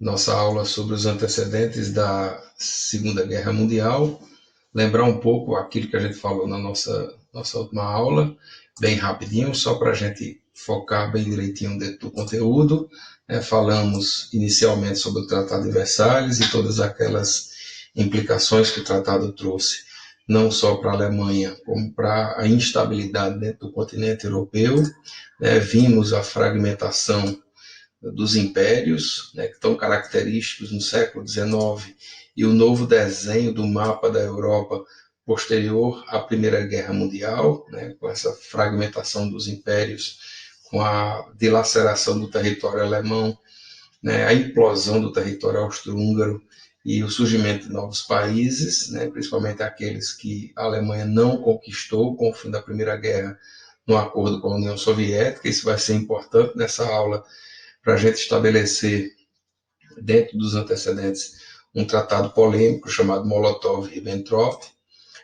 nossa aula sobre os antecedentes da Segunda Guerra Mundial, lembrar um pouco aquilo que a gente falou na nossa última aula, bem rapidinho, só para a gente focar bem direitinho dentro do conteúdo. Falamos inicialmente sobre o Tratado de Versalhes e todas aquelas implicações que o tratado trouxe, não só para a Alemanha, como para a instabilidade dentro do continente europeu. Vimos a fragmentação dos impérios, que estão característicos no século XIX, e o novo desenho do mapa da Europa posterior à Primeira Guerra Mundial, com essa fragmentação dos impérios, com a dilaceração do território alemão, a implosão do território austro-húngaro e o surgimento de novos países, principalmente aqueles que a Alemanha não conquistou com o fim da Primeira Guerra no acordo com a União Soviética. Isso vai ser importante nessa aula para a gente estabelecer, dentro dos antecedentes, um tratado polêmico chamado Molotov-Ribbentrop.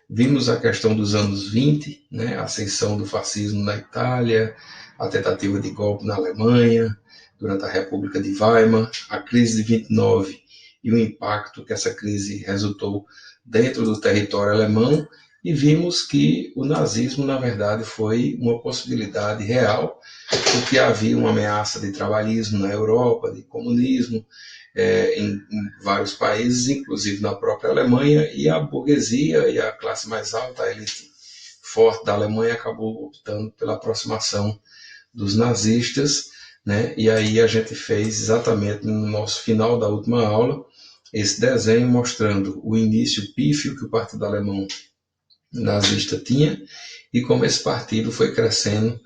Vimos a questão dos anos 20, a ascensão do fascismo na Itália, a tentativa de golpe na Alemanha, durante a República de Weimar, a crise de 29 e o impacto que essa crise resultou dentro do território alemão, e vimos que o nazismo, na verdade, foi uma possibilidade real, porque havia uma ameaça de trabalhismo na Europa, de comunismo, em vários países, inclusive na própria Alemanha, e a burguesia e a classe mais alta, a elite forte da Alemanha, acabou optando pela aproximação dos nazistas, e aí a gente fez exatamente no nosso final da última aula esse desenho mostrando o início pífio que o Partido Alemão nazista tinha e como esse partido foi crescendo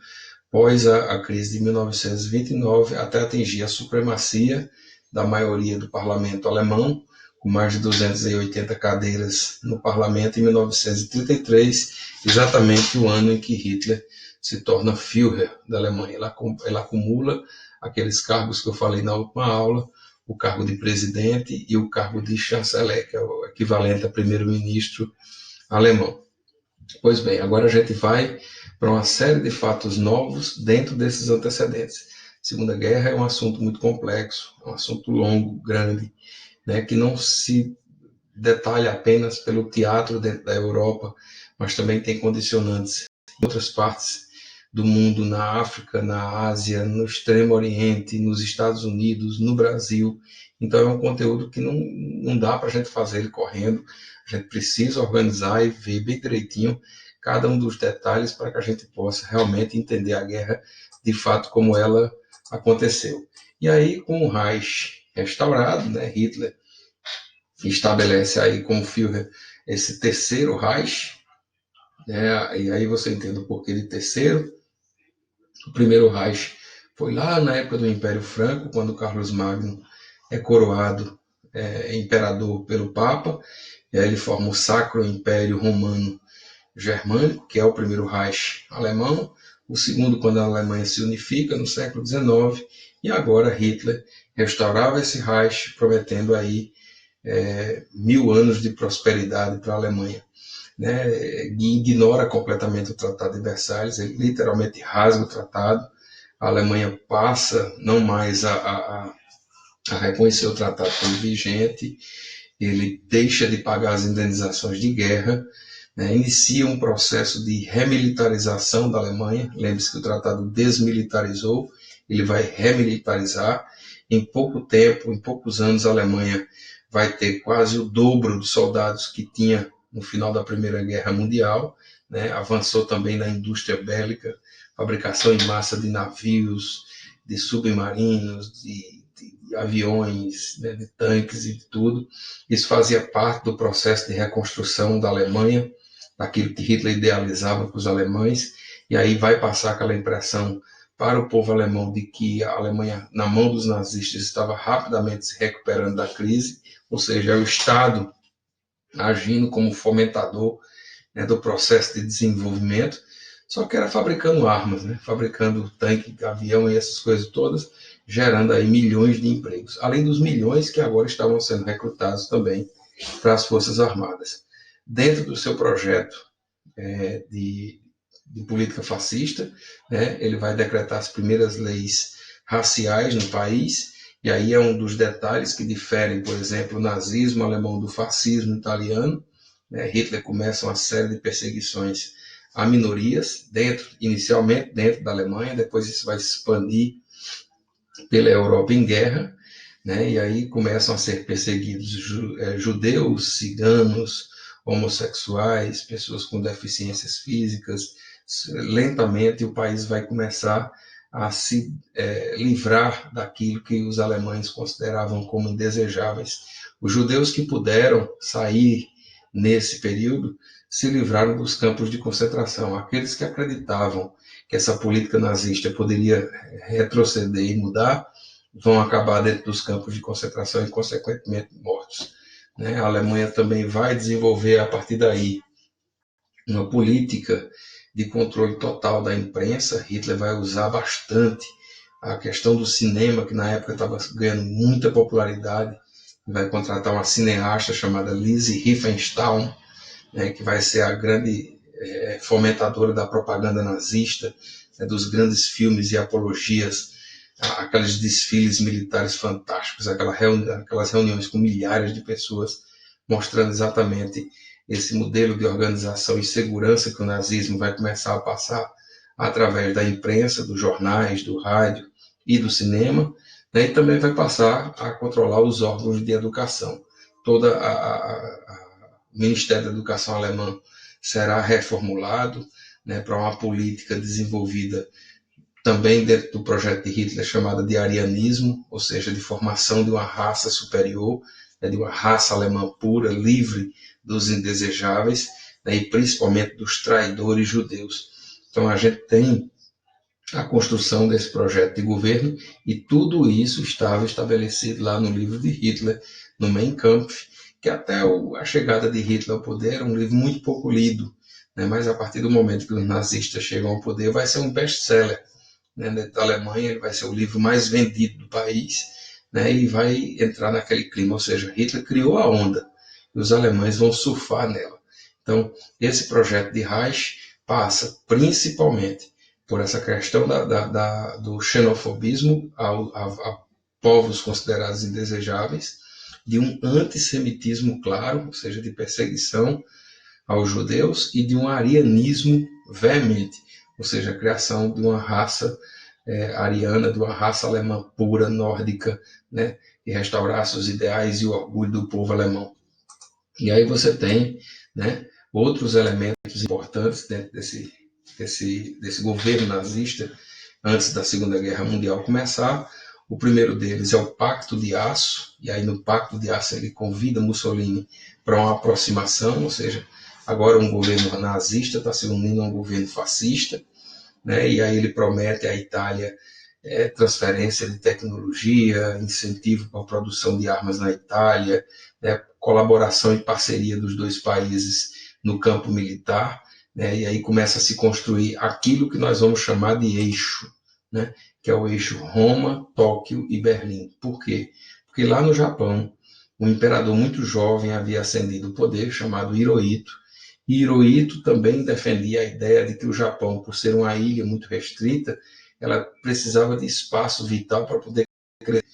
após a crise de 1929 até atingir a supremacia da maioria do parlamento alemão, com mais de 280 cadeiras no parlamento em 1933, exatamente o ano em que Hitler se torna Führer da Alemanha. Ela acumula aqueles cargos que eu falei na última aula, o cargo de presidente e o cargo de chanceler, que é o equivalente a primeiro-ministro alemão. Pois bem, agora a gente vai para uma série de fatos novos dentro desses antecedentes. Segunda Guerra é um assunto muito complexo, é um assunto longo, grande, que não se detalha apenas pelo teatro dentro da Europa, mas também tem condicionantes em outras partes do mundo, na África, na Ásia, no Extremo Oriente, nos Estados Unidos, no Brasil. Então é um conteúdo que não dá para a gente fazer ele correndo, a gente precisa organizar e ver bem direitinho cada um dos detalhes para que a gente possa realmente entender a guerra de fato como ela aconteceu. E aí, com o Reich restaurado, Hitler estabelece aí com o Führer esse terceiro Reich, e aí você entende o porquê de terceiro. O primeiro Reich foi lá na época do Império Franco, quando Carlos Magno é coroado imperador pelo Papa, e aí ele forma o Sacro Império Romano Germânico, que é o primeiro Reich alemão, o segundo quando a Alemanha se unifica no século XIX, e agora Hitler restaurava esse Reich, prometendo aí 1000 anos de prosperidade para a Alemanha. Ignora completamente o Tratado de Versalhes, ele literalmente rasga o tratado, a Alemanha passa não mais a reconhecer o tratado como vigente, ele deixa de pagar as indenizações de guerra, inicia um processo de remilitarização da Alemanha. Lembre-se que o tratado desmilitarizou, ele vai remilitarizar. Em pouco tempo, em poucos anos, a Alemanha vai ter quase o dobro dos soldados que tinha no final da Primeira Guerra Mundial. Avançou também na indústria bélica, fabricação em massa de navios, de submarinos, de aviões, de tanques e de tudo. Isso fazia parte do processo de reconstrução da Alemanha, daquilo que Hitler idealizava para os alemães, e aí vai passar aquela impressão para o povo alemão de que a Alemanha, na mão dos nazistas, estava rapidamente se recuperando da crise, ou seja, é o Estado agindo como fomentador do processo de desenvolvimento, só que era fabricando armas, fabricando tanque, avião e essas coisas todas, gerando aí milhões de empregos, além dos milhões que agora estavam sendo recrutados também para as Forças Armadas. Dentro do seu projeto de política fascista, ele vai decretar as primeiras leis raciais no país, E aí é um dos detalhes que diferem, por exemplo, o nazismo alemão do fascismo italiano. Né? Hitler começa uma série de perseguições a minorias, inicialmente dentro da Alemanha, depois isso vai se expandir pela Europa em guerra, né? E aí começam a ser perseguidos judeus, ciganos, homossexuais, pessoas com deficiências físicas. Lentamente o país vai começar a se livrar daquilo que os alemães consideravam como indesejáveis. Os judeus que puderam sair nesse período se livraram dos campos de concentração. Aqueles que acreditavam que essa política nazista poderia retroceder e mudar, vão acabar dentro dos campos de concentração e, consequentemente, mortos. Né? A Alemanha também vai desenvolver, a partir daí, uma política de controle total da imprensa. Hitler vai usar bastante a questão do cinema, que na época estava ganhando muita popularidade. Vai contratar uma cineasta chamada Lise Riefenstahl, né, que vai ser a grande fomentadora da propaganda nazista, né, dos grandes filmes e apologias, aqueles desfiles militares fantásticos, aquelas reuniões com milhares de pessoas, mostrando exatamente esse modelo de organização e segurança que o nazismo vai começar a passar através da imprensa, dos jornais, do rádio e do cinema, né, e também vai passar a controlar os órgãos de educação. Todo o Ministério da Educação alemão será reformulado, né, para uma política desenvolvida também dentro do projeto de Hitler, chamada de arianismo, ou seja, de formação de uma raça superior, né, de uma raça alemã pura, livre dos indesejáveis, né, e principalmente dos traidores judeus. Então a gente tem a construção desse projeto de governo, e tudo isso estava estabelecido lá no livro de Hitler, no Mein Kampf, que até a chegada de Hitler ao poder era um livro muito pouco lido, né? Mas a partir do momento que os nazistas chegam ao poder, vai ser um best-seller, né? Dentro da Alemanha, ele vai ser o livro mais vendido do país, né? E vai entrar naquele clima, ou seja, Hitler criou a onda, e os alemães vão surfar nela. Então, esse projeto de Reich passa principalmente por essa questão do xenofobismo a povos considerados indesejáveis, de um antissemitismo claro, ou seja, de perseguição aos judeus, e de um arianismo veemente, ou seja, a criação de uma raça ariana, de uma raça alemã pura, nórdica, né, e restaurasse os ideais e o orgulho do povo alemão. E aí você tem, né, outros elementos importantes dentro desse governo nazista, antes da Segunda Guerra Mundial começar. O primeiro deles é o Pacto de Aço, e aí no Pacto de Aço ele convida Mussolini para uma aproximação, ou seja, agora um governo nazista está se unindo a um governo fascista, né? E aí ele promete à Itália transferência de tecnologia, incentivo para a produção de armas na Itália, né? Colaboração e parceria dos dois países no campo militar, né? E aí começa a se construir aquilo que nós vamos chamar de eixo, né? Que é o eixo Roma, Tóquio e Berlim. Por quê? Porque lá no Japão, um imperador muito jovem havia ascendido o poder, chamado Hirohito, e Hirohito também defendia a ideia de que o Japão, por ser uma ilha muito restrita, ela precisava de espaço vital para poder crescer.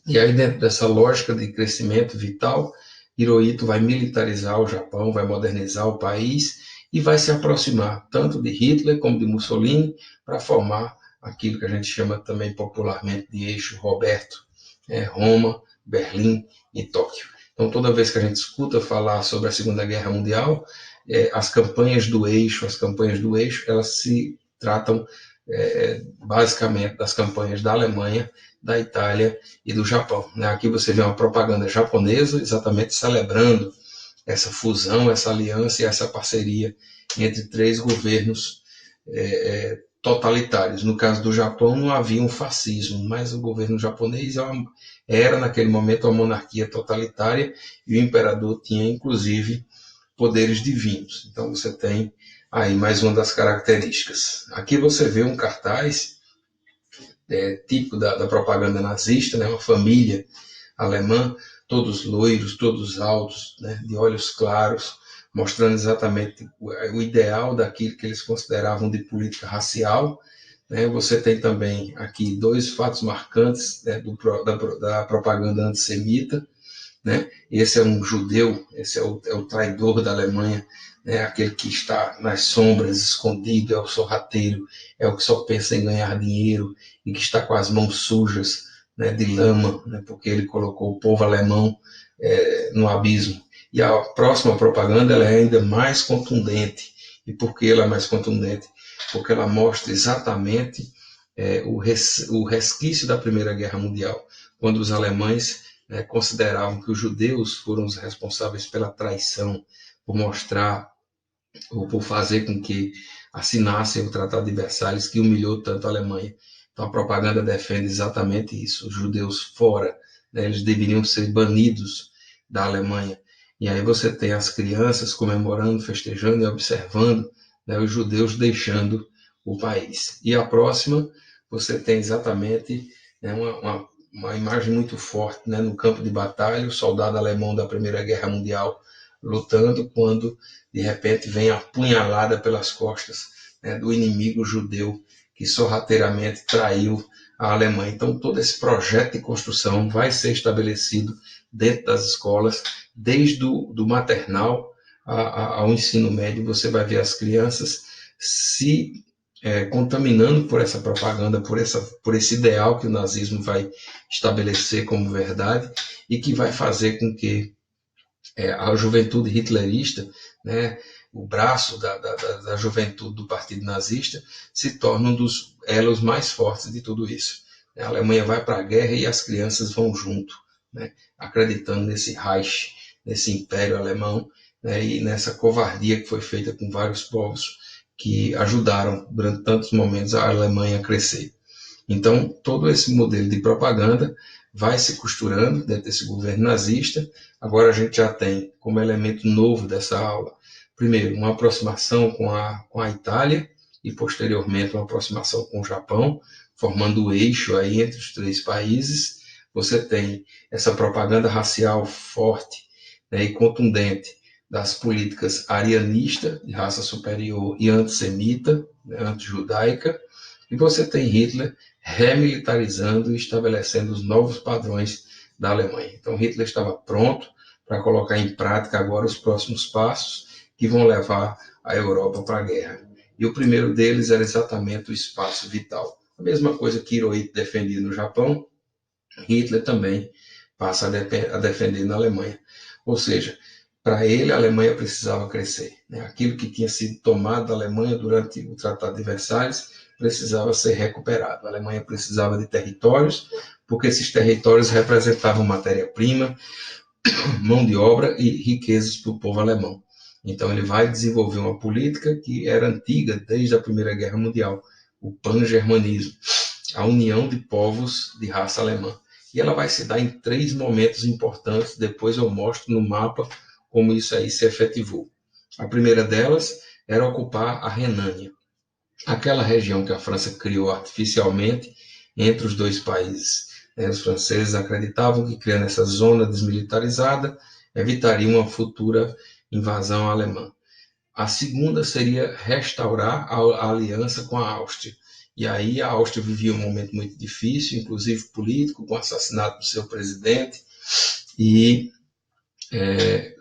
E aí, dentro dessa lógica de crescimento vital, Hirohito vai militarizar o Japão, vai modernizar o país e vai se aproximar tanto de Hitler como de Mussolini para formar aquilo que a gente chama também popularmente de eixo Roberto, Roma, Berlim e Tóquio. Então, toda vez que a gente escuta falar sobre a Segunda Guerra Mundial, as campanhas do eixo, elas se tratam basicamente das campanhas da Alemanha, da Itália e do Japão. Aqui você vê uma propaganda japonesa exatamente celebrando essa fusão, essa aliança e essa parceria entre três governos totalitários. No caso do Japão não havia um fascismo, mas o governo japonês era naquele momento uma monarquia totalitária, e o imperador tinha inclusive poderes divinos. Então você tem aí mais uma das características. Aqui você vê um cartaz típico da propaganda nazista, né? Uma família alemã, todos loiros, todos altos, né? De olhos claros, mostrando exatamente o ideal daquilo que eles consideravam de política racial, né? Você tem também aqui dois fatos marcantes, né, da propaganda antissemita, né? Esse é um judeu, esse é o traidor da Alemanha, né? Aquele que está nas sombras, escondido, é o sorrateiro, é o que só pensa em ganhar dinheiro e que está com as mãos sujas, né, de lama, né, porque ele colocou o povo alemão no abismo. E a próxima propaganda ela é ainda mais contundente. E por que ela é mais contundente? Porque ela mostra exatamente o resquício da Primeira Guerra Mundial, quando os alemães consideravam que os judeus foram os responsáveis pela traição, por mostrar ou por fazer com que assinassem o Tratado de Versalhes, que humilhou tanto a Alemanha. Então a propaganda defende exatamente isso: os judeus fora, né, eles deveriam ser banidos da Alemanha. E aí você tem as crianças comemorando, festejando e observando, né, os judeus deixando o país. E a próxima, você tem exatamente, né, uma imagem muito forte, né, no campo de batalha, o soldado alemão da Primeira Guerra Mundial lutando, quando de repente vem a punhalada pelas costas, né, do inimigo judeu que sorrateiramente traiu a Alemanha. Então todo esse projeto de construção vai ser estabelecido dentro das escolas, desde do maternal ao ensino médio. Você vai ver as crianças se contaminando por essa propaganda, por esse ideal que o nazismo vai estabelecer como verdade e que vai fazer com que a juventude hitlerista, né, o braço da juventude do partido nazista, se torna um dos elos mais fortes de tudo isso. A Alemanha vai para a guerra e as crianças vão junto, né, acreditando nesse Reich, nesse império alemão, né, e nessa covardia que foi feita com vários povos que ajudaram durante tantos momentos a Alemanha a crescer. Então, todo esse modelo de propaganda vai se costurando dentro desse governo nazista. Agora a gente já tem como elemento novo dessa aula, primeiro, uma aproximação com a Itália e posteriormente uma aproximação com o Japão, formando o eixo aí entre os três países. Você tem essa propaganda racial forte, né, e contundente das políticas arianista, de raça superior, e antissemita, né, antijudaica, e você tem Hitler remilitarizando e estabelecendo os novos padrões da Alemanha. Então Hitler estava pronto para colocar em prática agora os próximos passos que vão levar a Europa para a guerra. E o primeiro deles era exatamente o espaço vital. A mesma coisa que Hirohito defendia no Japão, Hitler também passa a defender na Alemanha. Ou seja, para ele a Alemanha precisava crescer, né? Aquilo que tinha sido tomado da Alemanha durante o Tratado de Versalhes precisava ser recuperado. A Alemanha precisava de territórios, porque esses territórios representavam matéria-prima, mão de obra e riquezas para o povo alemão. Então ele vai desenvolver uma política que era antiga desde a Primeira Guerra Mundial, o pan-germanismo, a união de povos de raça alemã. E ela vai se dar em três momentos importantes, depois eu mostro no mapa como isso aí se efetivou. A primeira delas era ocupar a Renânia, aquela região que a França criou artificialmente entre os dois países. Os franceses acreditavam que, criando essa zona desmilitarizada, evitaria uma futura invasão alemã. A segunda seria restaurar a aliança com a Áustria. E aí a Áustria vivia um momento muito difícil, inclusive político, com o assassinato do seu presidente, e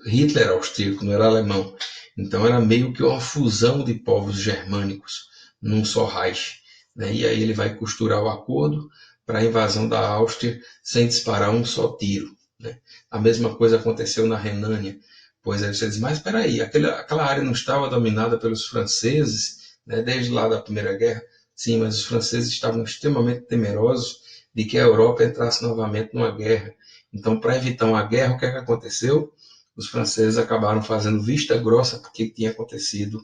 Hitler era austríaco, não era alemão. Então era meio que uma fusão de povos germânicos num só Reich. Né? E aí ele vai costurar o acordo para a invasão da Áustria sem disparar um só tiro. Né? A mesma coisa aconteceu na Renânia. Pois aí você diz, mas espera aí, aquela área não estava dominada pelos franceses, né, desde lá da Primeira Guerra? Sim, mas os franceses estavam extremamente temerosos de que a Europa entrasse novamente numa guerra. Então, para evitar uma guerra, o que é que aconteceu? Os franceses acabaram fazendo vista grossa porque tinha acontecido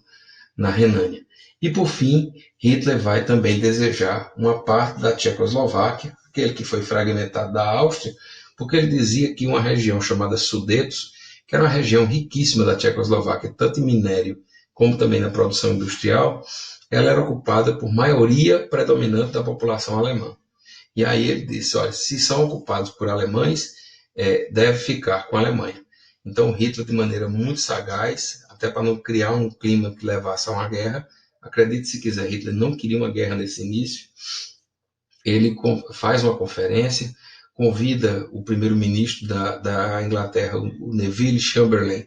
na Renânia. E, por fim, Hitler vai também desejar uma parte da Tchecoslováquia, aquele que foi fragmentado da Áustria, porque ele dizia que uma região chamada Sudetos, que era uma região riquíssima da Tchecoslováquia, tanto em minério como também na produção industrial, ela era ocupada por maioria predominante da população alemã. E aí ele disse, olha, se são ocupados por alemães, deve ficar com a Alemanha. Então Hitler, de maneira muito sagaz, até para não criar um clima que levasse a uma guerra, Acredite se quiser, Hitler não queria uma guerra nesse início. Ele faz uma conferência, convida o primeiro-ministro da Inglaterra, o Neville Chamberlain,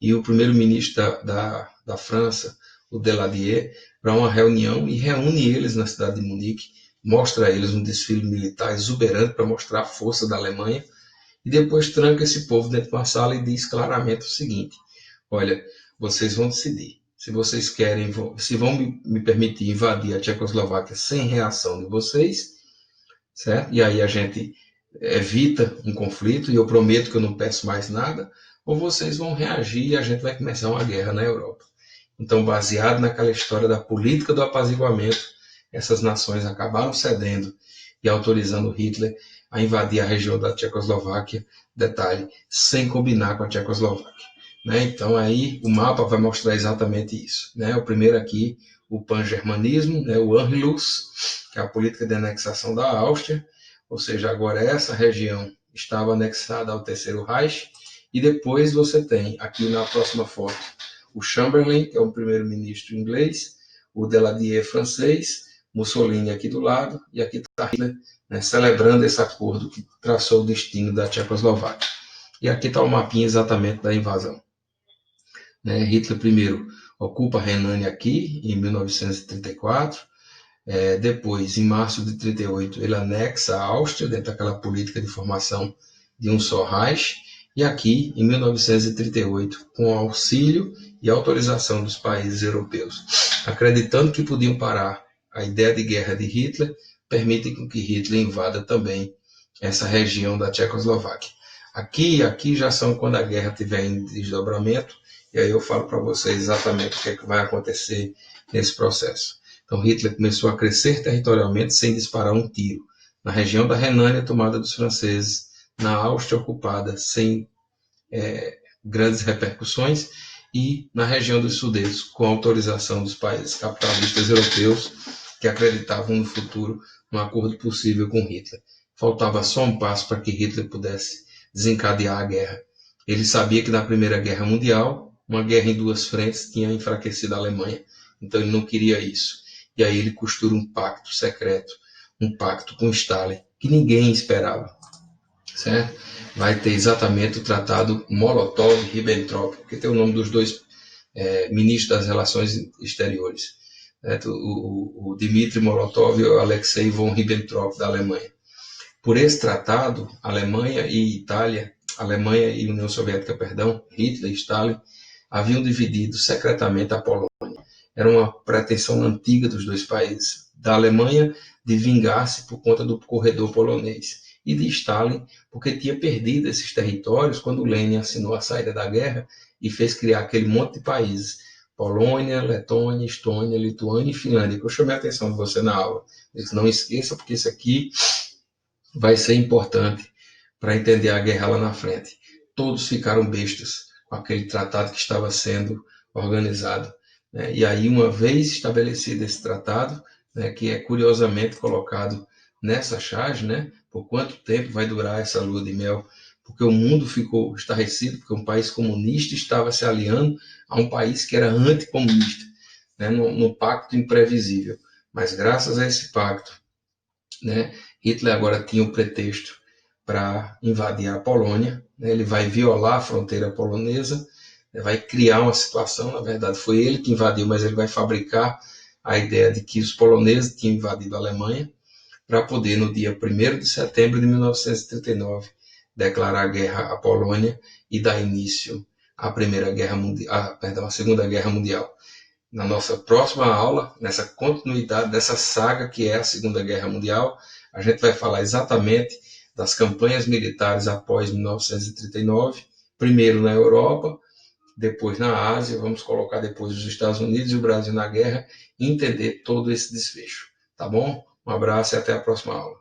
e o primeiro-ministro da França, o Deladier, para uma reunião e reúne eles na cidade de Munique, mostra a eles um desfile militar exuberante para mostrar a força da Alemanha, e depois tranca esse povo dentro de uma sala e diz claramente o seguinte: olha, vocês vão decidir. Se vocês querem, se vão me permitir invadir a Tchecoslováquia sem reação de vocês, certo? E aí a gente evita um conflito e eu prometo que eu não peço mais nada, ou vocês vão reagir e a gente vai começar uma guerra na Europa. Então, baseado naquela história da política do apaziguamento, essas nações acabaram cedendo e autorizando Hitler a invadir a região da Tchecoslováquia, detalhe, sem combinar com a Tchecoslováquia. Né? Então, aí o mapa vai mostrar exatamente isso. Né? O primeiro aqui, o pan-germanismo, né? O Anschluss, que é a política de anexação da Áustria, ou seja, agora essa região estava anexada ao Terceiro Reich, e depois você tem, aqui na próxima foto, o Chamberlain, que é o primeiro-ministro inglês, o Deladier francês, Mussolini aqui do lado, e aqui está Hitler, né, celebrando esse acordo que traçou o destino da Tchecoslováquia. E aqui está o mapinha exatamente da invasão. Né, Hitler primeiro ocupa a Renânia aqui, em 1934, depois, em março de 1938, ele anexa a Áustria, dentro daquela política de formação de um só Reich, e aqui, em 1938, com auxílio e autorização dos países europeus, acreditando que podiam parar a ideia de guerra de Hitler, permitem que Hitler invada também essa região da Tchecoslováquia. Aqui já são quando a guerra tiver em desdobramento, e aí eu falo para vocês exatamente o que é que vai acontecer nesse processo. Então Hitler começou a crescer territorialmente sem disparar um tiro. Na região da Renânia, tomada dos franceses, na Áustria ocupada, sem grandes repercussões, e na região dos Sudetos, com autorização dos países capitalistas europeus que acreditavam no futuro um acordo possível com Hitler. Faltava só um passo para que Hitler pudesse desencadear a guerra. Ele sabia que na Primeira Guerra Mundial, uma guerra em duas frentes tinha enfraquecido a Alemanha. Então ele não queria isso. E aí ele costura um pacto secreto, um pacto com Stalin, que ninguém esperava. Certo? Vai ter exatamente o tratado Molotov-Ribbentrop, que tem o nome dos dois ministros das Relações Exteriores. Certo? O Dmitry Molotov e o Alexei von Ribbentrop, da Alemanha. Por esse tratado, Alemanha e União Soviética, Hitler e Stalin, haviam dividido secretamente a Polônia. Era uma pretensão antiga dos dois países. Da Alemanha, de vingar-se por conta do corredor polonês. E de Stalin, porque tinha perdido esses territórios quando Lenin assinou a saída da guerra e fez criar aquele monte de países. Polônia, Letônia, Estônia, Lituânia e Finlândia, que eu chamei a atenção de você na aula. Não esqueça, porque isso aqui vai ser importante para entender a guerra lá na frente. Todos ficaram bestas com aquele tratado que estava sendo organizado. Né? E aí, uma vez estabelecido esse tratado, né, que é curiosamente colocado nessa charge, né, por quanto tempo vai durar essa lua de mel? Porque o mundo ficou estarrecido, porque um país comunista estava se aliando a um país que era anticomunista, né, num pacto imprevisível. Mas graças a esse pacto, né, Hitler agora tinha o pretexto para invadir a Polônia, né, ele vai violar a fronteira polonesa, né, vai criar uma situação, na verdade foi ele que invadiu, mas ele vai fabricar a ideia de que os poloneses tinham invadido a Alemanha, para poder, no dia 1º de setembro de 1939, declarar guerra à Polônia e dar início à à Segunda Guerra Mundial. Na nossa próxima aula, nessa continuidade dessa saga que é a Segunda Guerra Mundial, a gente vai falar exatamente das campanhas militares após 1939, primeiro na Europa, depois na Ásia, vamos colocar depois os Estados Unidos e o Brasil na guerra e entender todo esse desfecho. Tá bom? Um abraço e até a próxima aula.